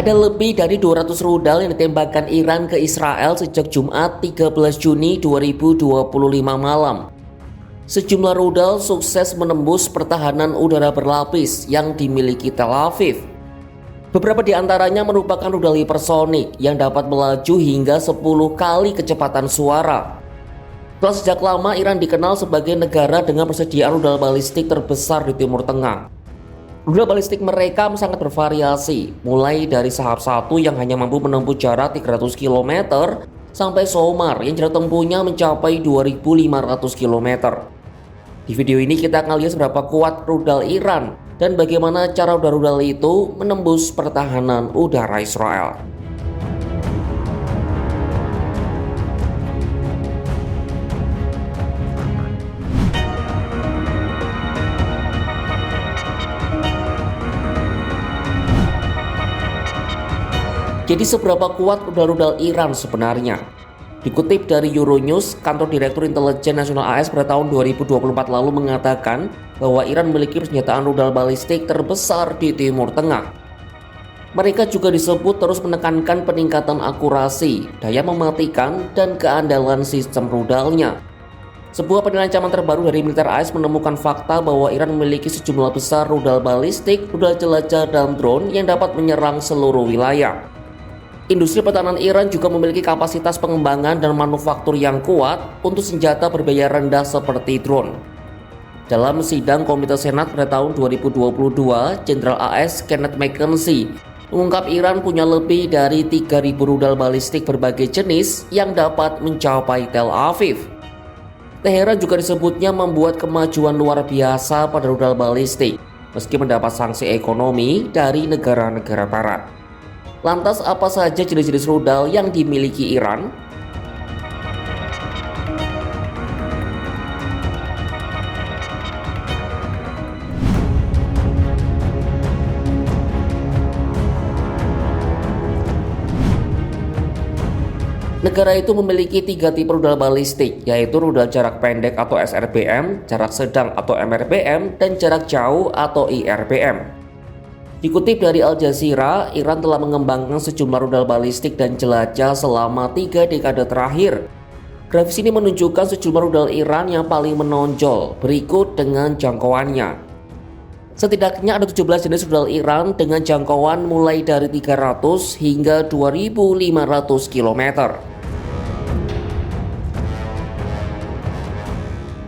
Ada lebih dari 200 rudal yang ditembakkan Iran ke Israel sejak Jumat 13 Juni 2025 malam. Sejumlah rudal sukses menembus pertahanan udara berlapis yang dimiliki Tel Aviv. Beberapa di antaranya merupakan rudal hipersonik yang dapat melaju hingga 10 kali kecepatan suara. Telah sejak lama Iran dikenal sebagai negara dengan persediaan rudal balistik terbesar di Timur Tengah. Rudal balistik mereka sangat bervariasi, mulai dari Sahab 1 yang hanya mampu menempuh jarak 300 km sampai Somar yang jarak tempuhnya mencapai 2.500 km. Di video ini kita akan lihat seberapa kuat rudal Iran dan bagaimana cara rudal-rudal itu menembus pertahanan udara Israel. Jadi seberapa kuat rudal-rudal Iran sebenarnya? Dikutip dari Euronews, kantor Direktur Intelijen Nasional AS pada tahun 2024 lalu mengatakan bahwa Iran memiliki senjataan rudal balistik terbesar di Timur Tengah. Mereka juga disebut terus menekankan peningkatan akurasi, daya mematikan, dan keandalan sistem rudalnya. Sebuah penilaian ancaman terbaru dari militer AS menemukan fakta bahwa Iran memiliki sejumlah besar rudal balistik, rudal jelajah, dan drone yang dapat menyerang seluruh wilayah. Industri pertahanan Iran juga memiliki kapasitas pengembangan dan manufaktur yang kuat untuk senjata berbiaya rendah seperti drone. Dalam sidang Komite Senat pada tahun 2022, Jenderal AS Kenneth McKenzie mengungkap Iran punya lebih dari 3.000 rudal balistik berbagai jenis yang dapat mencapai Tel Aviv. Teheran juga disebutnya membuat kemajuan luar biasa pada rudal balistik, meski mendapat sanksi ekonomi dari negara-negara barat. Lantas apa saja jenis-jenis rudal yang dimiliki Iran? Negara itu memiliki 3 tipe rudal balistik, yaitu rudal jarak pendek atau SRBM, jarak sedang atau MRBM, dan jarak jauh atau IRBM. Dikutip dari Al Jazeera, Iran telah mengembangkan sejumlah rudal balistik dan jelajah selama 3 dekade terakhir. Grafis ini menunjukkan sejumlah rudal Iran yang paling menonjol, berikut dengan jangkauannya. Setidaknya ada 17 jenis rudal Iran dengan jangkauan mulai dari 300 hingga 2.500 km.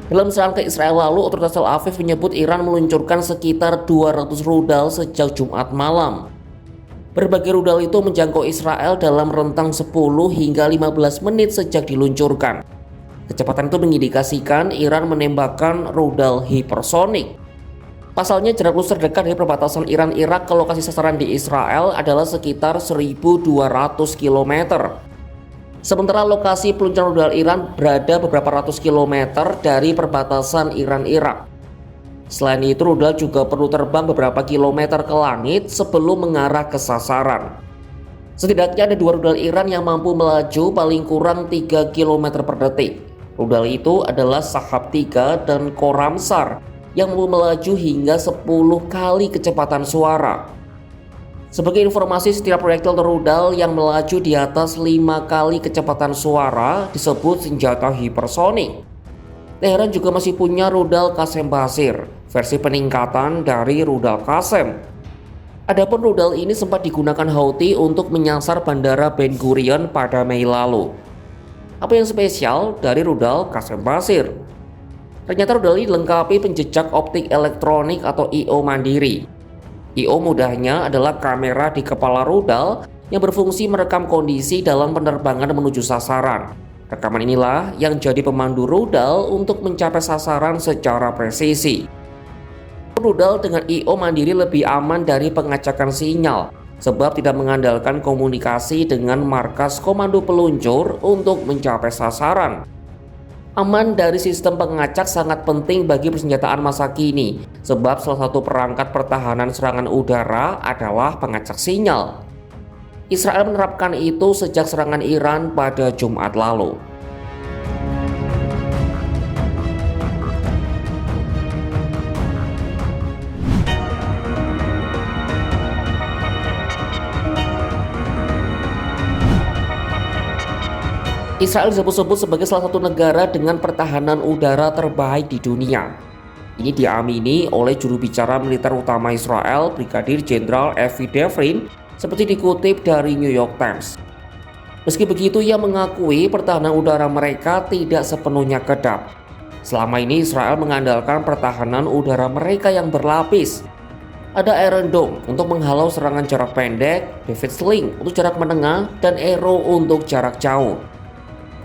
Dalam serangan ke Israel lalu, otoritas Tel Aviv menyebut Iran meluncurkan sekitar 200 rudal sejak Jumat malam. Berbagai rudal itu menjangkau Israel dalam rentang 10 hingga 15 menit sejak diluncurkan. Kecepatan itu mengindikasikan Iran menembakkan rudal hipersonik. Pasalnya jarak lurus terdekat dari perbatasan Iran-Irak ke lokasi sasaran di Israel adalah sekitar 1.200 km. Sementara lokasi peluncuran rudal Iran berada beberapa ratus kilometer dari perbatasan Iran-Irak. Selain itu, rudal juga perlu terbang beberapa kilometer ke langit sebelum mengarah ke sasaran. Setidaknya ada 2 rudal Iran yang mampu melaju paling kurang 3 km per detik. Rudal itu adalah Sahab 3 dan Khorramshahr yang mampu melaju hingga 10 kali kecepatan suara. Sebagai informasi, setiap proyektil rudal yang melaju di atas 5 kali kecepatan suara disebut senjata hipersonik. Teheran juga masih punya rudal Qasem Basir, versi peningkatan dari rudal Qasem. Adapun rudal ini sempat digunakan Houthi untuk menyasar Bandara Ben Gurion pada Mei lalu. Apa yang spesial dari rudal Qasem Basir? Ternyata rudal ini dilengkapi penjejak optik elektronik atau I/O mandiri. I/O mudahnya adalah kamera di kepala rudal yang berfungsi merekam kondisi dalam penerbangan menuju sasaran. Rekaman inilah yang jadi pemandu rudal untuk mencapai sasaran secara presisi. Rudal dengan I/O mandiri lebih aman dari pengacakan sinyal, sebab tidak mengandalkan komunikasi dengan markas komando peluncur untuk mencapai sasaran. Aman dari sistem pengacak sangat penting bagi persenjataan masa kini, sebab salah satu perangkat pertahanan serangan udara adalah pengacak sinyal. Israel menerapkan itu sejak serangan Iran pada Jumat lalu. Israel disebut-sebut sebagai salah satu negara dengan pertahanan udara terbaik di dunia. Ini diamini oleh juru bicara militer utama Israel, Brigadir Jenderal Avi Devrin, seperti dikutip dari New York Times. Meski begitu, ia mengakui pertahanan udara mereka tidak sepenuhnya kedap. Selama ini Israel mengandalkan pertahanan udara mereka yang berlapis. Ada Iron Dome untuk menghalau serangan jarak pendek, David Sling untuk jarak menengah, dan Arrow untuk jarak jauh.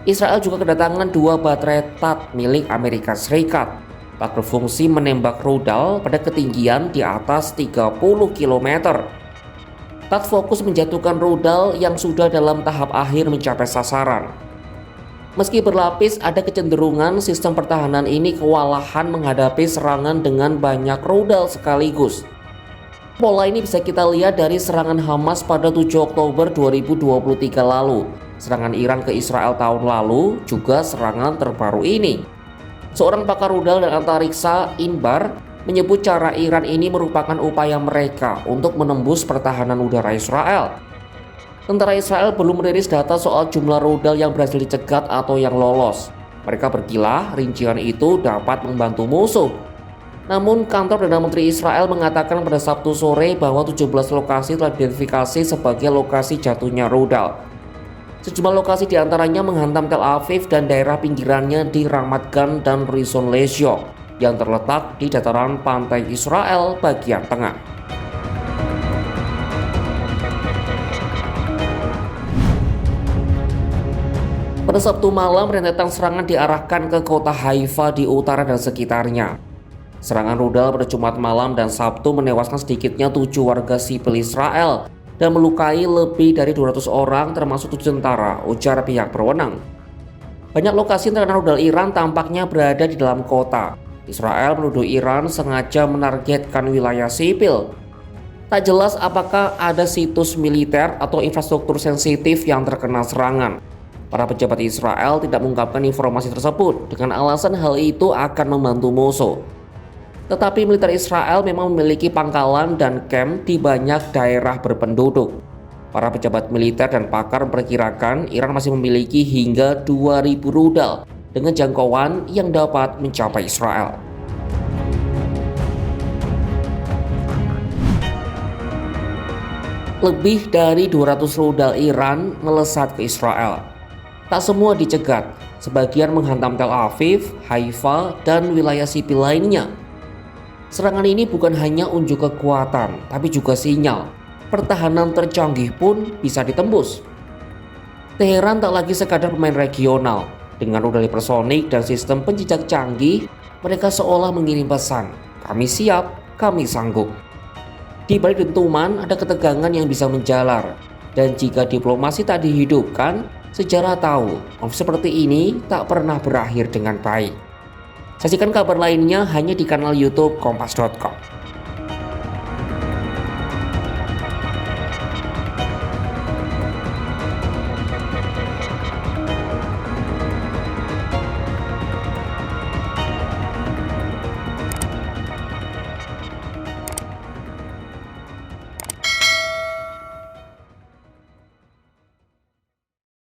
Israel juga kedatangan 2 baterai THAAD milik Amerika Serikat. THAAD berfungsi menembak rudal pada ketinggian di atas 30 km. THAAD fokus menjatuhkan rudal yang sudah dalam tahap akhir mencapai sasaran. Meski berlapis, ada kecenderungan sistem pertahanan ini kewalahan menghadapi serangan dengan banyak rudal sekaligus. Pola ini bisa kita lihat dari serangan Hamas pada 7 Oktober 2023 lalu, serangan Iran ke Israel tahun lalu, juga serangan terbaru ini. Seorang pakar rudal dan antariksa, Inbar, menyebut cara Iran ini merupakan upaya mereka untuk menembus pertahanan udara Israel. Tentara Israel belum merilis data soal jumlah rudal yang berhasil dicegat atau yang lolos. Mereka berkilah rincian itu dapat membantu musuh. Namun kantor Perdana Menteri Israel mengatakan pada Sabtu sore bahwa 17 lokasi telah diidentifikasi sebagai lokasi jatuhnya rudal. Sejumlah lokasi diantaranya menghantam Tel Aviv dan daerah pinggirannya di Ramat Gan dan Rishon LeZion yang terletak di dataran pantai Israel bagian tengah. Pada Sabtu malam, rentetan serangan diarahkan ke kota Haifa di utara dan sekitarnya. Serangan rudal pada Jumat malam dan Sabtu menewaskan sedikitnya 7 warga sipil Israel dan melukai lebih dari 200 orang termasuk 7 tentara, ujar pihak berwenang. Banyak lokasi yang terkena rudal Iran tampaknya berada di dalam kota. Israel menuduh Iran sengaja menargetkan wilayah sipil. Tak jelas apakah ada situs militer atau infrastruktur sensitif yang terkena serangan. Para pejabat Israel tidak mengungkapkan informasi tersebut dengan alasan hal itu akan membantu musuh. Tetapi militer Israel memang memiliki pangkalan dan camp di banyak daerah berpenduduk. Para pejabat militer dan pakar memperkirakan Iran masih memiliki hingga 2.000 rudal dengan jangkauan yang dapat mencapai Israel. Lebih dari 200 rudal Iran melesat ke Israel. Tak semua dicegat, sebagian menghantam Tel Aviv, Haifa, dan wilayah sipil lainnya. Serangan ini bukan hanya unjuk kekuatan, tapi juga sinyal pertahanan tercanggih pun bisa ditembus. Teheran tak lagi sekadar pemain regional. Dengan rudal hipersonik dan sistem penjejak canggih, mereka seolah mengirim pesan, kami siap, kami sanggup. Di balik dentuman ada ketegangan yang bisa menjalar, dan jika diplomasi tak dihidupkan, sejarah tahu konflik seperti ini tak pernah berakhir dengan baik. Saksikan kabar lainnya hanya di kanal YouTube Kompas.com.